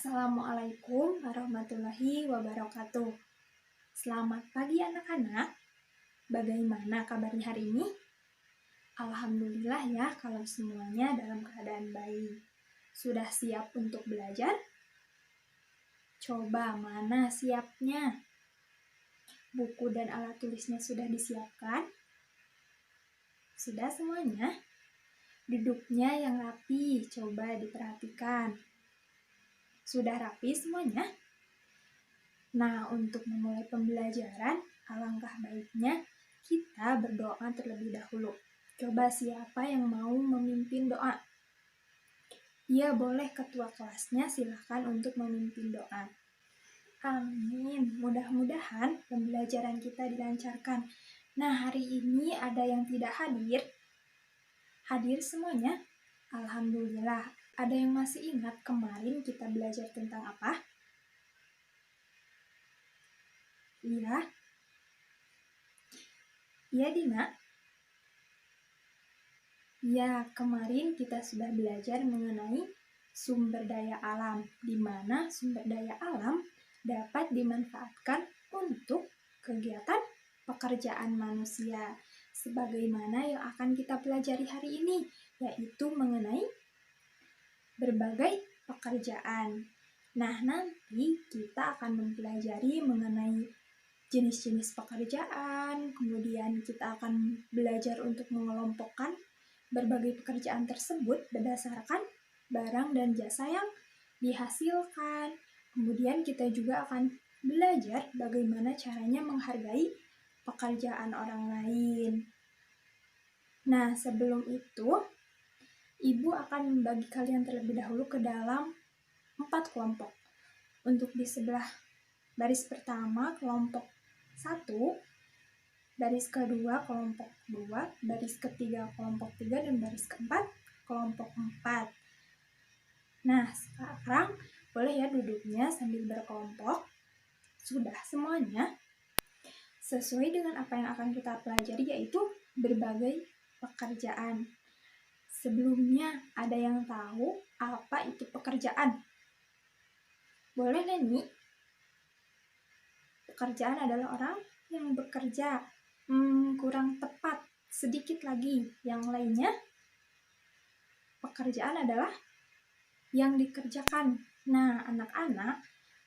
Assalamualaikum warahmatullahi wabarakatuh. Selamat pagi anak-anak. Bagaimana kabarnya hari ini? Alhamdulillah ya kalau semuanya dalam keadaan baik. Sudah siap untuk belajar? Coba mana siapnya? Buku dan alat tulisnya sudah disiapkan? Sudah semuanya? Duduknya yang rapi, coba diperhatikan. Sudah rapi semuanya? Nah, untuk memulai pembelajaran, alangkah baiknya kita berdoa terlebih dahulu. Coba siapa yang mau memimpin doa? Ya, boleh ketua kelasnya silahkan untuk memimpin doa. Amin. Mudah-mudahan pembelajaran kita dilancarkan. Nah, hari ini ada yang tidak hadir. Hadir semuanya? Alhamdulillah. Ada yang masih ingat kemarin kita belajar tentang apa? Iya. Iya, Dina. Ya, kemarin kita sudah belajar mengenai sumber daya alam, di mana sumber daya alam dapat dimanfaatkan untuk kegiatan pekerjaan manusia. Sebagaimana yang akan kita pelajari hari ini, yaitu mengenai berbagai pekerjaan. Nah, nanti kita akan mempelajari mengenai jenis-jenis pekerjaan, kemudian kita akan belajar untuk mengelompokkan berbagai pekerjaan tersebut berdasarkan barang dan jasa yang dihasilkan. Kemudian kita juga akan belajar bagaimana caranya menghargai pekerjaan orang lain. Nah, sebelum itu, Ibu akan membagi kalian terlebih dahulu ke dalam 4 kelompok. Untuk di sebelah baris pertama kelompok 1, baris kedua kelompok 2, baris ketiga kelompok 3, dan baris keempat kelompok 4. Nah, sekarang boleh ya duduknya sambil berkelompok. Sudah semuanya? Sesuai dengan apa yang akan kita pelajari, yaitu berbagai pekerjaan. Sebelumnya, ada yang tahu apa itu pekerjaan? Boleh, Neni? Pekerjaan adalah orang yang bekerja. Kurang tepat, sedikit lagi. Yang lainnya, pekerjaan adalah yang dikerjakan. Nah, anak-anak,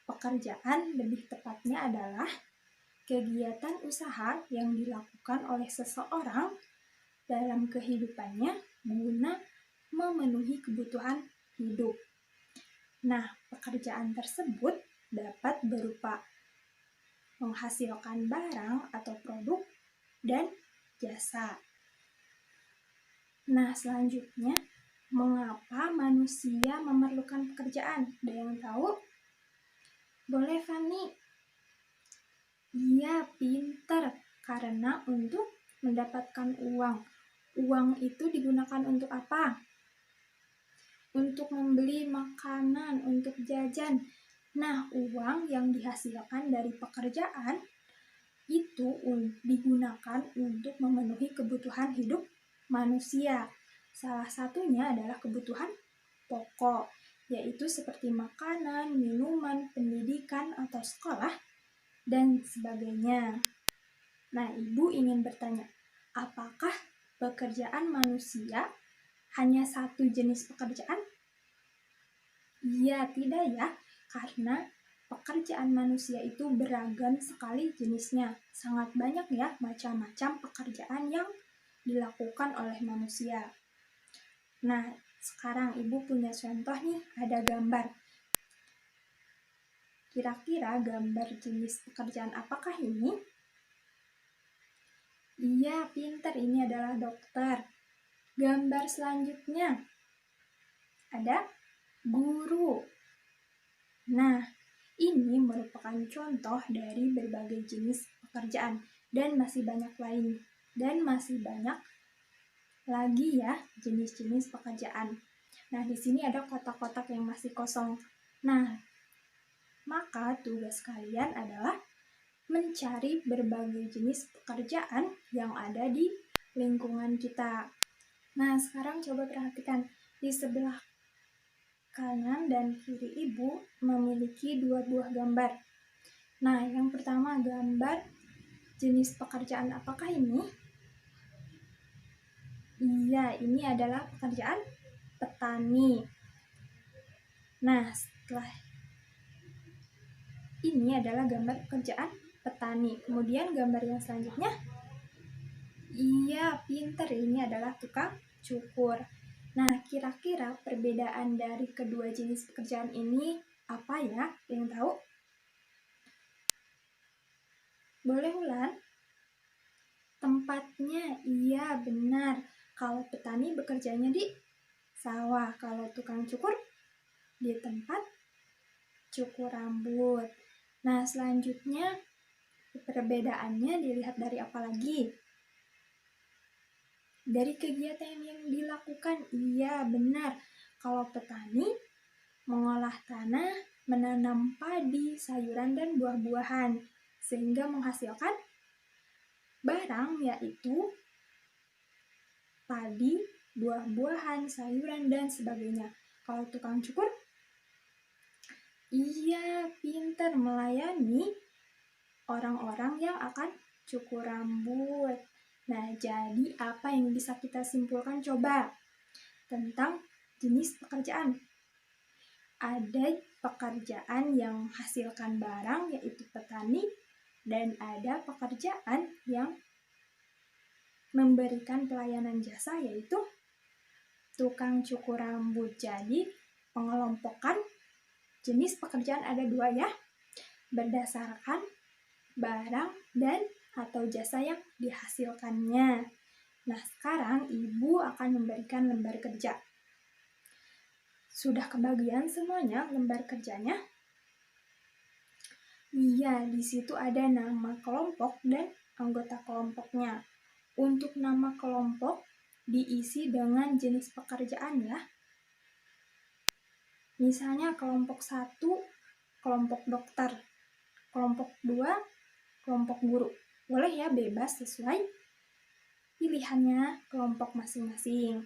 pekerjaan lebih tepatnya adalah kegiatan usaha yang dilakukan oleh seseorang dalam kehidupannya guna memenuhi kebutuhan hidup. Nah, pekerjaan tersebut dapat berupa menghasilkan barang atau produk dan jasa. Nah, selanjutnya, mengapa manusia memerlukan pekerjaan? Ada yang tahu? Boleh, Fani? Iya, pinter. Karena untuk mendapatkan uang. Uang itu digunakan untuk apa? Untuk membeli makanan, untuk jajan. Nah, uang yang dihasilkan dari pekerjaan itu digunakan untuk memenuhi kebutuhan hidup manusia. Salah satunya adalah kebutuhan pokok, yaitu seperti makanan, minuman, pendidikan, atau sekolah, dan sebagainya. Nah, Ibu ingin bertanya, apakah pekerjaan manusia hanya satu jenis pekerjaan? Iya, tidak ya, karena pekerjaan manusia itu beragam sekali jenisnya. Sangat banyak ya macam-macam pekerjaan yang dilakukan oleh manusia. Nah, sekarang Ibu punya contoh nih, ada gambar. Kira-kira gambar jenis pekerjaan apakah ini? Iya, pintar, ini adalah dokter. Gambar selanjutnya ada guru. Nah, ini merupakan contoh dari berbagai jenis pekerjaan dan masih banyak lain. Dan masih banyak lagi ya jenis-jenis pekerjaan. Nah, di sini ada kotak-kotak yang masih kosong. Nah, maka tugas kalian adalah mencari berbagai jenis pekerjaan yang ada di lingkungan kita. Nah, sekarang coba perhatikan di sebelah kanan dan kiri ibu memiliki dua buah gambar. Nah, yang pertama gambar jenis pekerjaan apakah ini? Iya, ini adalah pekerjaan petani. Nah, setelah ini adalah gambar pekerjaan petani. Kemudian gambar yang selanjutnya, iya, pinter, ini adalah tukang cukur. Nah, kira-kira perbedaan dari kedua jenis pekerjaan ini apa ya? Yang tahu? Boleh ulang? Tempatnya, iya benar. Kalau petani bekerjanya di sawah, kalau tukang cukur di tempat cukur rambut. Nah, selanjutnya perbedaannya dilihat dari apa lagi? Dari kegiatan yang dilakukan, iya benar. Kalau petani mengolah tanah, menanam padi, sayuran, dan buah-buahan, sehingga menghasilkan barang yaitu padi, buah-buahan, sayuran, dan sebagainya. Kalau tukang cukur, iya pintar melayani orang-orang yang akan cukur rambut. Nah, jadi apa yang bisa kita simpulkan coba tentang jenis pekerjaan? Ada pekerjaan yang menghasilkan barang yaitu petani, dan ada pekerjaan yang memberikan pelayanan jasa yaitu tukang cukur rambut. Jadi pengelompokan jenis pekerjaan ada dua ya, berdasarkan barang dan atau jasa yang dihasilkannya. Nah, sekarang Ibu akan memberikan lembar kerja. Sudah kebagian semuanya lembar kerjanya? Iya, di situ ada nama kelompok dan anggota kelompoknya. Untuk nama kelompok diisi dengan jenis pekerjaan ya. Misalnya kelompok 1, kelompok dokter. Kelompok 2, kelompok guru. Boleh ya, bebas sesuai pilihannya kelompok masing-masing.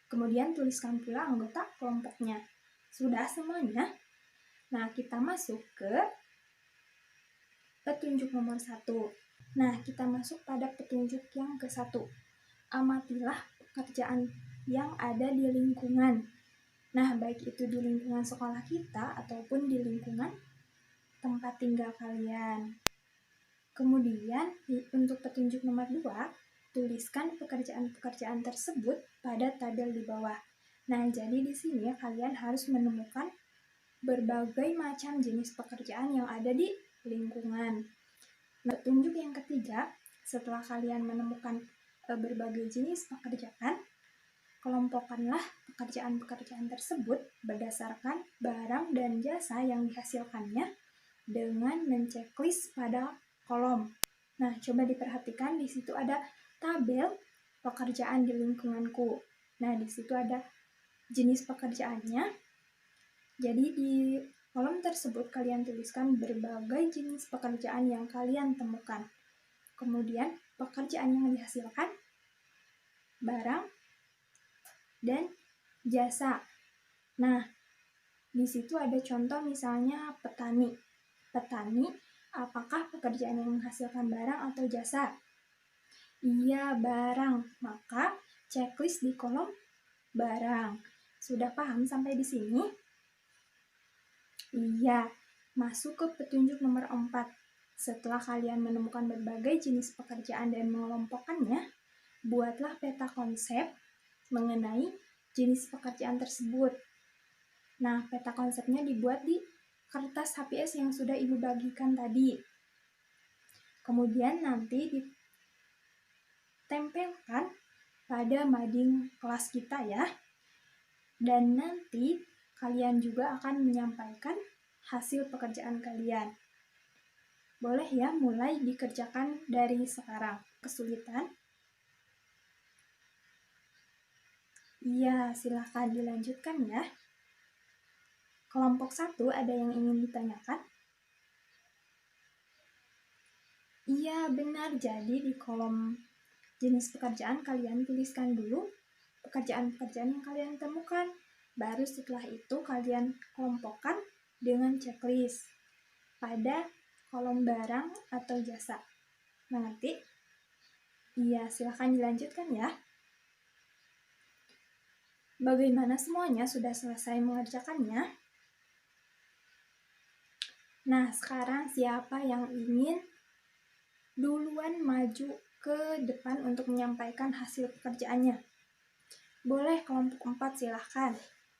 Kemudian tuliskan pula anggota kelompoknya. Sudah semuanya? Nah, kita masuk ke petunjuk nomor 1. Nah, kita masuk pada petunjuk yang ke-1. Amatilah pekerjaan yang ada di lingkungan. Nah, baik itu di lingkungan sekolah kita ataupun di lingkungan tempat tinggal kalian. Kemudian, untuk petunjuk nomor 2, tuliskan pekerjaan-pekerjaan tersebut pada tabel di bawah. Nah, jadi di sini kalian harus menemukan berbagai macam jenis pekerjaan yang ada di lingkungan. Petunjuk yang ketiga, setelah kalian menemukan berbagai jenis pekerjaan, kelompokkanlah pekerjaan-pekerjaan tersebut berdasarkan barang dan jasa yang dihasilkannya dengan menceklis pada kolom. Nah, coba diperhatikan, di situ ada tabel pekerjaan di lingkunganku. Nah, di situ ada jenis pekerjaannya. Jadi di kolom tersebut kalian tuliskan berbagai jenis pekerjaan yang kalian temukan. Kemudian pekerjaan yang dihasilkan, barang, dan jasa. Nah, di situ ada contoh misalnya petani. Petani, apakah pekerjaan yang menghasilkan barang atau jasa? Iya, barang. Maka checklist di kolom barang. Sudah paham sampai di sini? Iya, masuk ke petunjuk nomor 4. Setelah kalian menemukan berbagai jenis pekerjaan dan mengelompokkannya, buatlah peta konsep mengenai jenis pekerjaan tersebut. Nah, peta konsepnya dibuat di kertas HPS yang sudah Ibu bagikan tadi. Kemudian nanti ditempelkan pada mading kelas kita ya. Dan nanti kalian juga akan menyampaikan hasil pekerjaan kalian. Boleh ya, mulai dikerjakan dari sekarang. Kesulitan? Iya, silahkan dilanjutkan ya. Kelompok 1 ada yang ingin ditanyakan? Iya, benar. Jadi di kolom jenis pekerjaan kalian tuliskan dulu pekerjaan-pekerjaan yang kalian temukan. Baru setelah itu kalian kelompokkan dengan checklist pada kolom barang atau jasa. Mengerti? Iya, silahkan dilanjutkan ya. Bagaimana semuanya sudah selesai mengerjakannya? Nah, sekarang siapa yang ingin duluan maju ke depan untuk menyampaikan hasil pekerjaannya? Boleh kelompok 4 silahkan.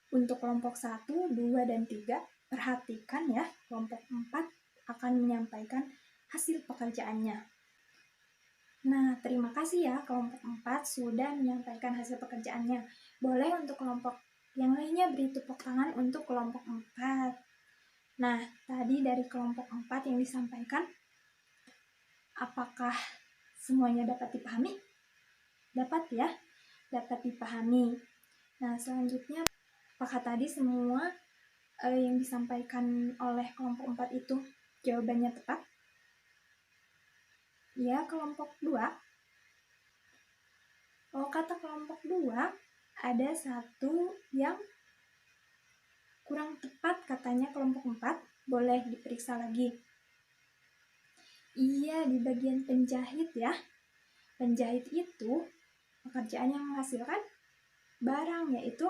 Untuk kelompok 1, 2, dan 3, perhatikan ya, kelompok 4 akan menyampaikan hasil pekerjaannya. Nah, terima kasih ya kelompok 4 sudah menyampaikan hasil pekerjaannya. Boleh untuk kelompok yang lainnya beri tepuk tangan untuk kelompok 4. Nah, tadi dari kelompok 4 yang disampaikan, apakah semuanya dapat dipahami? Dapat ya, dapat dipahami. Nah, selanjutnya, apakah tadi semua yang disampaikan oleh kelompok 4 itu jawabannya tepat? Ya, kelompok 2. Oh, kata kelompok 2, ada satu yang kurang tepat katanya kelompok 4. Boleh diperiksa lagi. Iya, di bagian penjahit ya. Penjahit itu pekerjaan yang menghasilkan barang, yaitu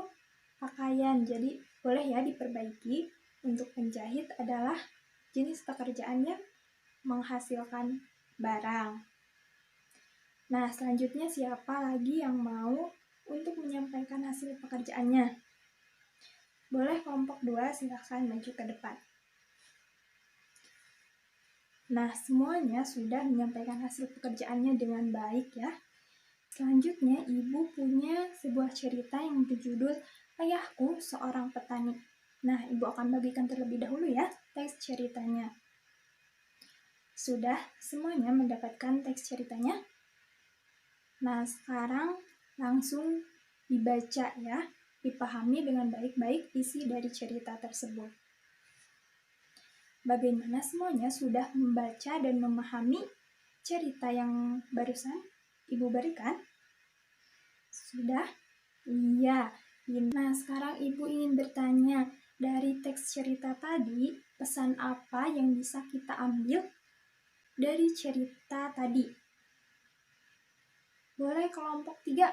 pakaian. Jadi boleh ya diperbaiki. Untuk penjahit adalah jenis pekerjaan yang menghasilkan barang. Nah, selanjutnya siapa lagi yang mau untuk menyampaikan hasil pekerjaannya? Boleh kelompok 2 silakan maju ke depan. Nah, semuanya sudah menyampaikan hasil pekerjaannya dengan baik ya. Selanjutnya, Ibu punya sebuah cerita yang berjudul Ayahku Seorang Petani. Nah, Ibu akan bagikan terlebih dahulu ya teks ceritanya. Sudah semuanya mendapatkan teks ceritanya? Nah, sekarang langsung dibaca ya, dipahami dengan baik-baik isi dari cerita tersebut. Bagaimana semuanya sudah membaca dan memahami cerita yang barusan Ibu berikan? Sudah? Iya. Nah, sekarang Ibu ingin bertanya, dari teks cerita tadi, pesan apa yang bisa kita ambil dari cerita tadi? Boleh kelompok 3.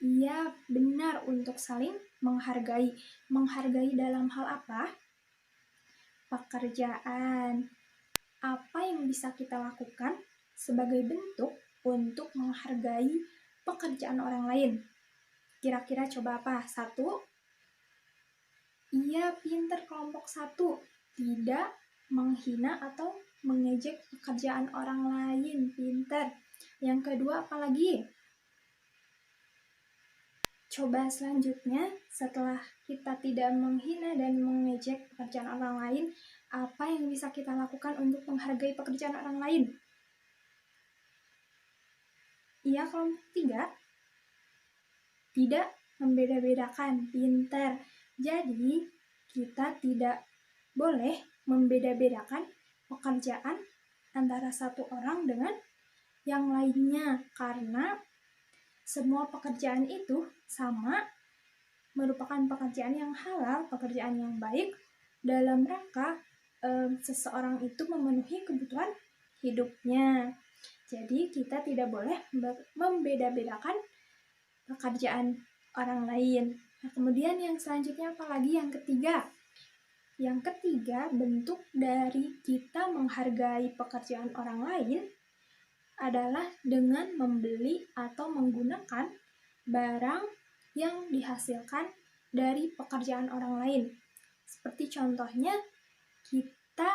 Iya, benar, untuk saling menghargai. Menghargai dalam hal apa? Pekerjaan. Apa yang bisa kita lakukan sebagai bentuk untuk menghargai pekerjaan orang lain? Kira-kira coba apa? 1. Iya, pinter kelompok 1. Tidak menghina atau mengejek pekerjaan orang lain. Pinter. Yang kedua, apa lagi? Coba selanjutnya, setelah kita tidak menghina dan mengejek pekerjaan orang lain, apa yang bisa kita lakukan untuk menghargai pekerjaan orang lain? Iya, kelompok 3. Tidak membeda-bedakan. Pintar. Jadi, kita tidak boleh membeda-bedakan pekerjaan antara satu orang dengan yang lainnya, karena semua pekerjaan itu sama, merupakan pekerjaan yang halal, pekerjaan yang baik dalam rangka seseorang itu memenuhi kebutuhan hidupnya. Jadi kita tidak boleh membeda-bedakan pekerjaan orang lain. Nah, kemudian yang selanjutnya apalagi yang ketiga? Yang ketiga, bentuk dari kita menghargai pekerjaan orang lain adalah dengan membeli atau menggunakan barang yang dihasilkan dari pekerjaan orang lain. Seperti contohnya, kita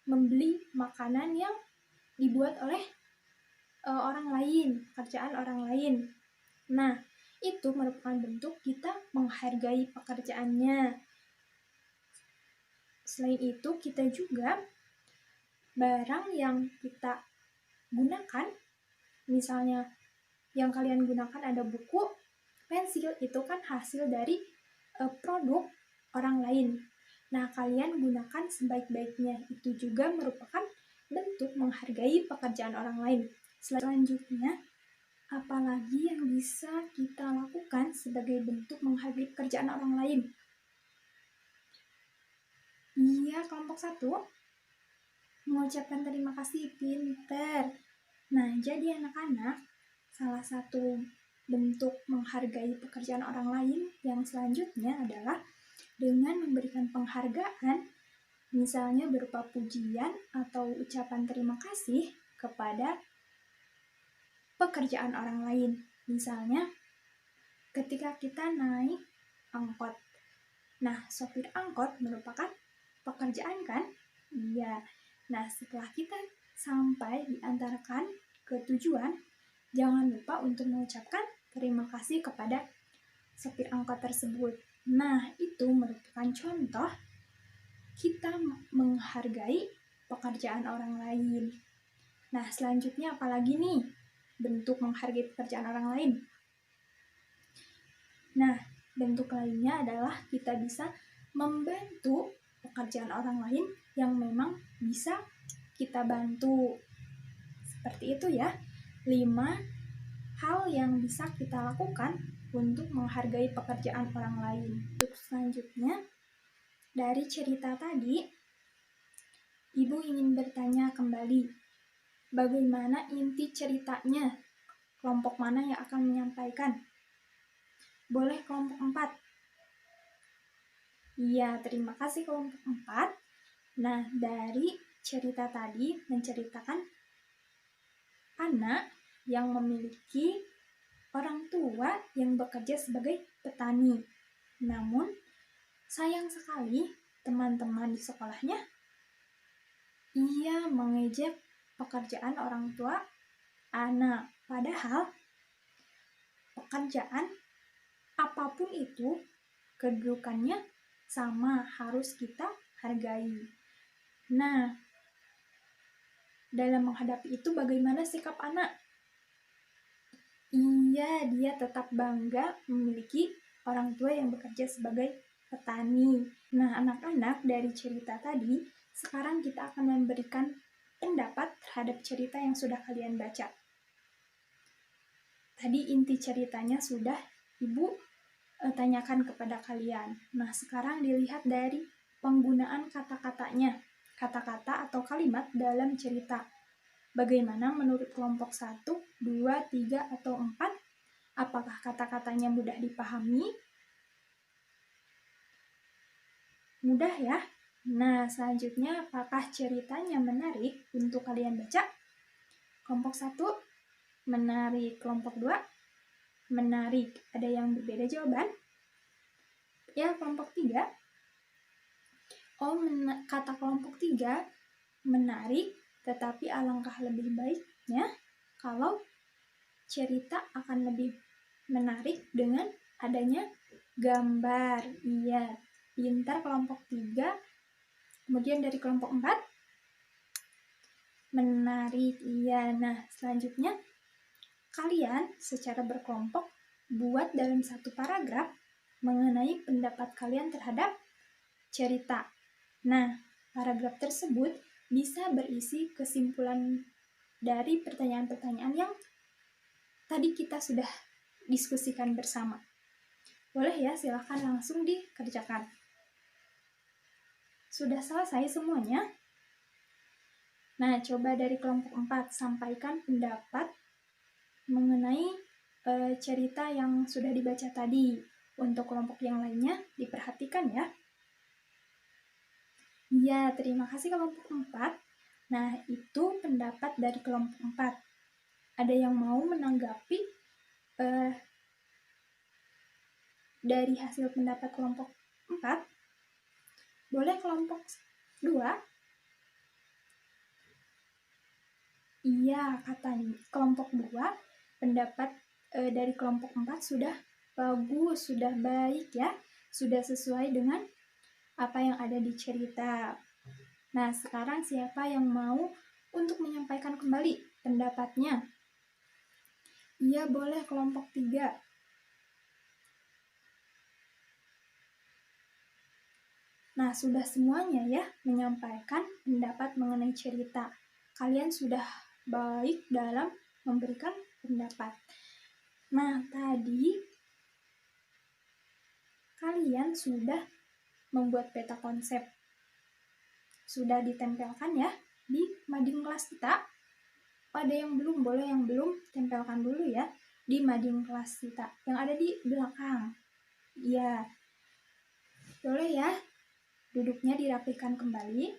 membeli makanan yang dibuat oleh orang lain, pekerjaan orang lain. Nah, itu merupakan bentuk kita menghargai pekerjaannya. Selain itu, kita juga barang yang kita gunakan, misalnya yang kalian gunakan ada buku, pensil, itu kan hasil dari produk orang lain. Nah, kalian gunakan sebaik-baiknya. Itu juga merupakan bentuk menghargai pekerjaan orang lain. Selanjutnya, Apalagi yang bisa kita lakukan sebagai bentuk menghargai pekerjaan orang lain? Iya, kelompok 1 mengucapkan terima kasih, pinter. Nah, jadi anak-anak, salah satu bentuk menghargai pekerjaan orang lain yang selanjutnya adalah dengan memberikan penghargaan, misalnya berupa pujian atau ucapan terima kasih kepada pekerjaan orang lain. Misalnya, ketika kita naik angkot. Nah, sopir angkot merupakan pekerjaan kan? Iya. Nah, setelah kita sampai diantarkan ke tujuan, jangan lupa untuk mengucapkan terima kasih kepada sopir angkot tersebut. Nah, itu merupakan contoh kita menghargai pekerjaan orang lain. Nah, selanjutnya apalagi nih bentuk menghargai pekerjaan orang lain? Nah, bentuk lainnya adalah kita bisa membantu pekerjaan orang lain yang memang bisa kita bantu. Seperti itu ya, 5 hal yang bisa kita lakukan untuk menghargai pekerjaan orang lain. Untuk selanjutnya, dari cerita tadi, Ibu ingin bertanya kembali, bagaimana inti ceritanya? Kelompok mana yang akan menyampaikan? Boleh kelompok 4. Iya, terima kasih kelompok 4. Nah, dari cerita tadi menceritakan anak yang memiliki orang tua yang bekerja sebagai petani. Namun, sayang sekali teman-teman di sekolahnya ia mengejek pekerjaan orang tua anak. Padahal pekerjaan apapun itu kedudukannya sama, harus kita hargai. Nah, dalam menghadapi itu bagaimana sikap anak? Iya, dia tetap bangga memiliki orang tua yang bekerja sebagai petani. Nah, anak-anak, dari cerita tadi, sekarang kita akan memberikan pendapat terhadap cerita yang sudah kalian baca. Tadi inti ceritanya sudah Ibu tanyakan kepada kalian. Nah, sekarang dilihat dari penggunaan kata-katanya, kata-kata atau kalimat dalam cerita. Bagaimana menurut kelompok 1, 2, 3, atau 4? Apakah kata-katanya mudah dipahami? Mudah ya? Nah, selanjutnya apakah ceritanya menarik untuk kalian baca? Kelompok 1 menarik, kelompok 2 menarik. Ada yang berbeda jawaban? Ya, kelompok 3. Kata kelompok 3 menarik, tetapi alangkah lebih baiknya kalau cerita akan lebih menarik dengan adanya gambar. Iya, pintar kelompok 3. Kemudian dari kelompok 4 menarik. Iya. Nah, selanjutnya kalian secara berkelompok buat dalam satu paragraf mengenai pendapat kalian terhadap cerita. Nah, paragraf tersebut bisa berisi kesimpulan dari pertanyaan-pertanyaan yang tadi kita sudah diskusikan bersama. Boleh ya, silahkan langsung dikerjakan. Sudah selesai semuanya? Nah, coba dari kelompok 4 sampaikan pendapat mengenai cerita yang sudah dibaca tadi. Untuk kelompok yang lainnya diperhatikan ya. Ya, terima kasih kelompok 4. Nah, itu pendapat dari kelompok 4. Ada yang mau menanggapi dari hasil pendapat kelompok 4? Boleh kelompok 2? Iya, katanya kelompok 2 pendapat dari kelompok 4 sudah bagus, sudah baik ya, sudah sesuai dengan apa yang ada di cerita. Nah, sekarang siapa yang mau untuk menyampaikan kembali pendapatnya? Iya, boleh kelompok 3. Nah, sudah semuanya ya menyampaikan pendapat mengenai cerita. Kalian sudah baik dalam memberikan pendapat. Nah, tadi kalian sudah membuat peta konsep. Sudah ditempelkan ya di mading kelas kita. Ada yang belum, boleh yang belum tempelkan dulu ya di mading kelas kita yang ada di belakang. Iya, boleh ya. Duduknya dirapikan kembali.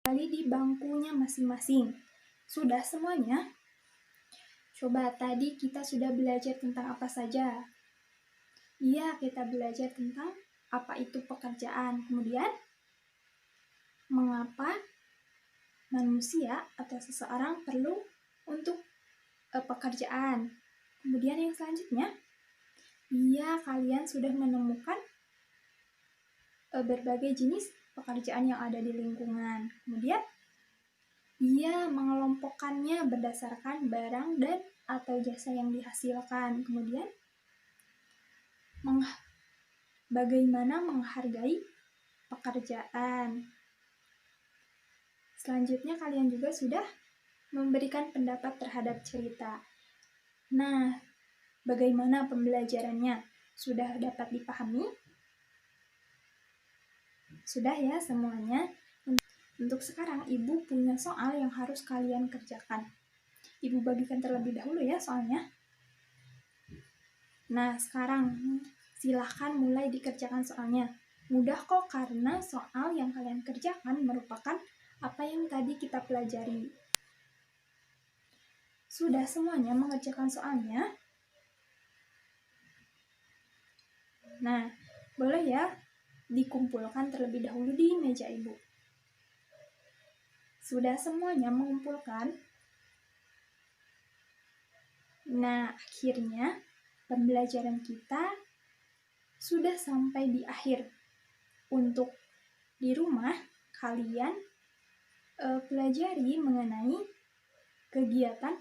Kembali di bangkunya masing-masing. Sudah semuanya? Coba tadi kita sudah belajar tentang apa saja? Iya, kita belajar tentang apa itu pekerjaan. Kemudian, mengapa manusia atau seseorang perlu untuk pekerjaan. Kemudian yang selanjutnya, iya, kalian sudah menemukan berbagai jenis pekerjaan yang ada di lingkungan. Kemudian, ia mengelompokkannya berdasarkan barang dan atau jasa yang dihasilkan. Kemudian, bagaimana menghargai pekerjaan. Selanjutnya, kalian juga sudah memberikan pendapat terhadap cerita. Nah, bagaimana pembelajarannya? Sudah dapat dipahami? Sudah ya semuanya? Untuk sekarang, Ibu punya soal yang harus kalian kerjakan. Ibu bagikan terlebih dahulu ya soalnya. Nah, sekarang silahkan mulai dikerjakan soalnya. Mudah kok karena soal yang kalian kerjakan merupakan apa yang tadi kita pelajari. Sudah semuanya mengerjakan soalnya? Nah, boleh ya dikumpulkan terlebih dahulu di meja Ibu. Sudah semuanya mengumpulkan? Nah, akhirnya pembelajaran kita sudah sampai di akhir. Untuk di rumah, kalian pelajari mengenai kegiatan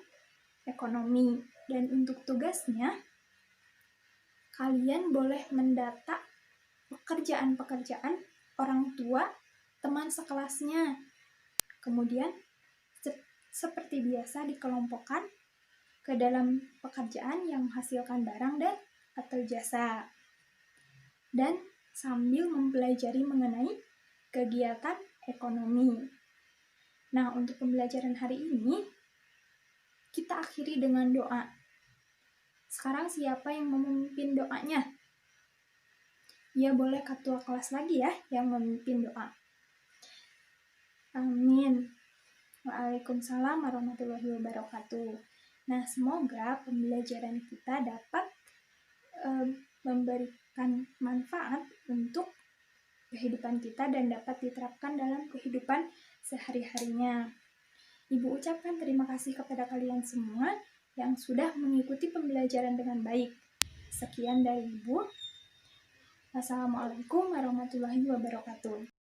ekonomi. Dan untuk tugasnya, kalian boleh mendata pekerjaan-pekerjaan orang tua teman sekelasnya. Kemudian, seperti biasa dikelompokkan ke dalam pekerjaan yang menghasilkan barang dan atau jasa. Dan sambil mempelajari mengenai kegiatan ekonomi. Nah, untuk pembelajaran hari ini, kita akhiri dengan doa. Sekarang siapa yang memimpin doanya? Ya, boleh ketua kelas lagi ya yang memimpin doa. Amin. Waalaikumsalam warahmatullahi wabarakatuh. Nah, semoga pembelajaran kita dapat memberikan manfaat untuk kehidupan kita dan dapat diterapkan dalam kehidupan sehari-harinya. Ibu ucapkan terima kasih kepada kalian semua yang sudah mengikuti pembelajaran dengan baik. Sekian dari Ibu. Wassalamualaikum warahmatullahi wabarakatuh.